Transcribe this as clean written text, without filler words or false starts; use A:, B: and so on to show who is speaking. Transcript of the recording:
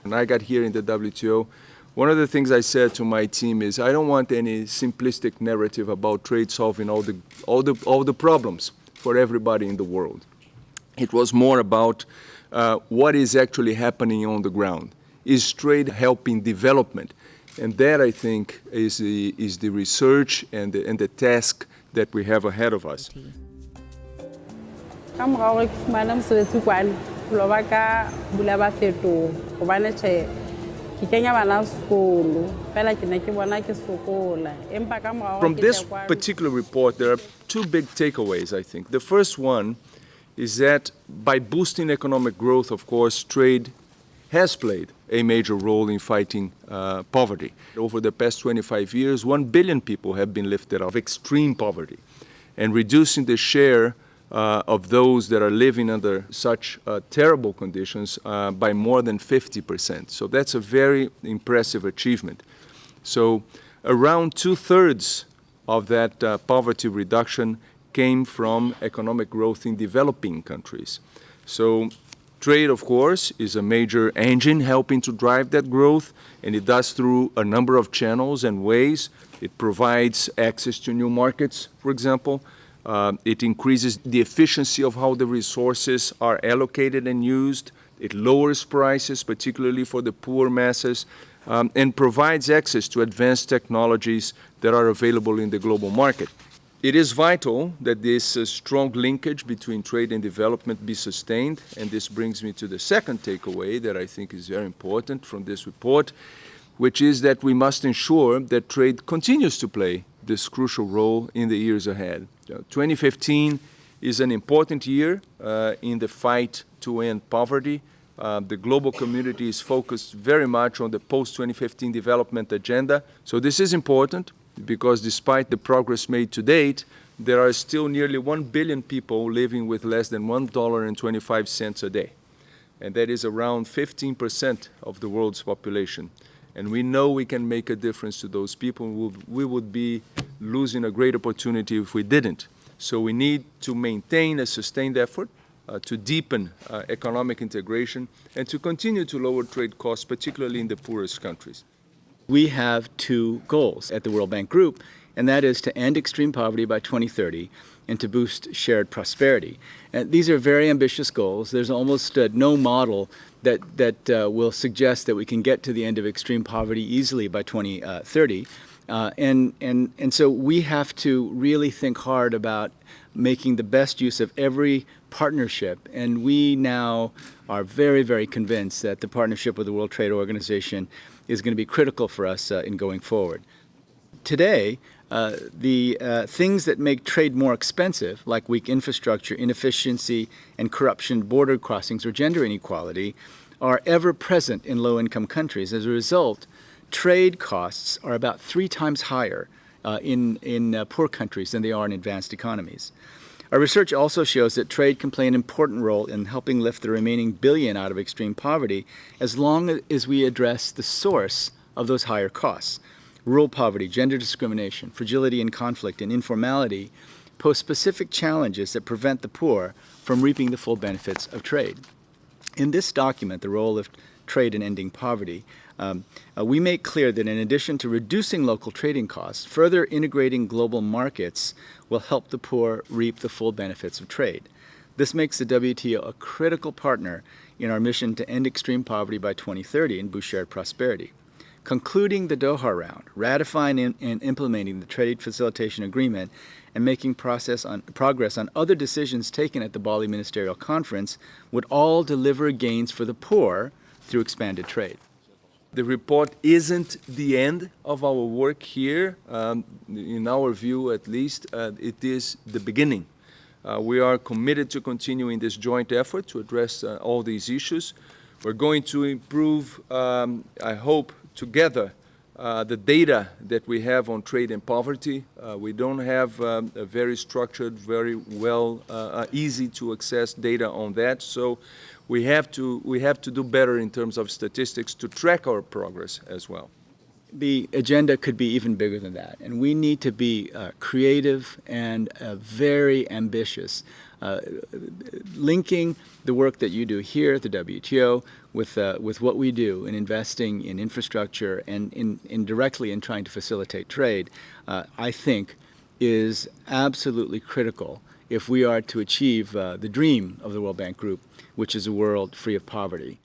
A: When I got here in the WTO, one of the things I said to my team is I don't want any simplistic narrative about trade solving all the problems for everybody in the world. It was more about what is actually happening on the ground. Is trade helping development? And that, I think, is the research and the task that we have ahead of us. From this particular report, there are two big takeaways, I think. The first one is that by boosting economic growth, of course, trade has played a major role in fighting poverty. Over the past 25 years, 1 billion people have been lifted out of extreme poverty, and reducing the share of those that are living under such terrible conditions by more than 50%. So that's a very impressive achievement. So around 2/3 of that poverty reduction came from economic growth in developing countries. So trade, of course, is a major engine helping to drive that growth, and it does through a number of channels and ways. It provides access to new markets, for example. It increases the efficiency of how the resources are allocated and used. It lowers prices, particularly for the poor masses, and provides access to advanced technologies that are available in the global market. It is vital that this strong linkage between trade and development be sustained, and this brings me to the second takeaway that I think is very important from this report, which is that we must ensure that trade continues to play this crucial role in the years ahead. 2015 is an important year in the fight to end poverty. The global community is focused very much on the post-2015 development agenda. So this is important because despite the progress made to date, there are still nearly 1 billion people living with less than $1.25 a day. And that is around 15% of the world's population. And we know we can make a difference to those people. We would be losing a great opportunity if we didn't. So we need to maintain a sustained effort to deepen economic integration and to continue to lower trade costs, particularly in the poorest countries.
B: We have two goals at the World Bank Group, and that is to end extreme poverty by 2030 and to boost shared prosperity. And these are very ambitious goals. There's almost no model that will suggest that we can get to the end of extreme poverty easily by 2030. And so we have to really think hard about making the best use of every partnership. And we now are very, very convinced that the partnership with the World Trade Organization is going to be critical for us in going forward. Today, the things that make trade more expensive, like weak infrastructure, inefficiency, and corruption, border crossings, or gender inequality, are ever present in low-income countries. As a result, trade costs are about 3 times higher in poor countries than they are in advanced economies. Our research also shows that trade can play an important role in helping lift the remaining billion out of extreme poverty as long as we address the source of those higher costs. Rural poverty, gender discrimination, fragility and conflict, and informality pose specific challenges that prevent the poor from reaping the full benefits of trade. In this document, The Role of Trade in Ending Poverty, we make clear that in addition to reducing local trading costs, further integrating global markets will help the poor reap the full benefits of trade. This makes the WTO a critical partner in our mission to end extreme poverty by 2030 and boost shared prosperity. Concluding the Doha round, ratifying and implementing the Trade Facilitation Agreement, and making progress on other decisions taken at the Bali Ministerial Conference would all deliver gains for the poor through expanded trade.
A: The report isn't the end of our work here. In our view, at least, it is the beginning. We are committed to continuing this joint effort to address all these issues. We're going to improve, I hope, together, the data that we have on trade and poverty. We don't have a very structured, very well, easy to access data on that. So we have to do better in terms of statistics to track our progress as well.
B: The agenda could be even bigger than that, and we need to be creative and very ambitious linking the work that you do here at the WTO with what we do in investing in infrastructure and indirectly in trying to facilitate trade, I think is absolutely critical if we are to achieve the dream of the World Bank Group, which is a world free of poverty.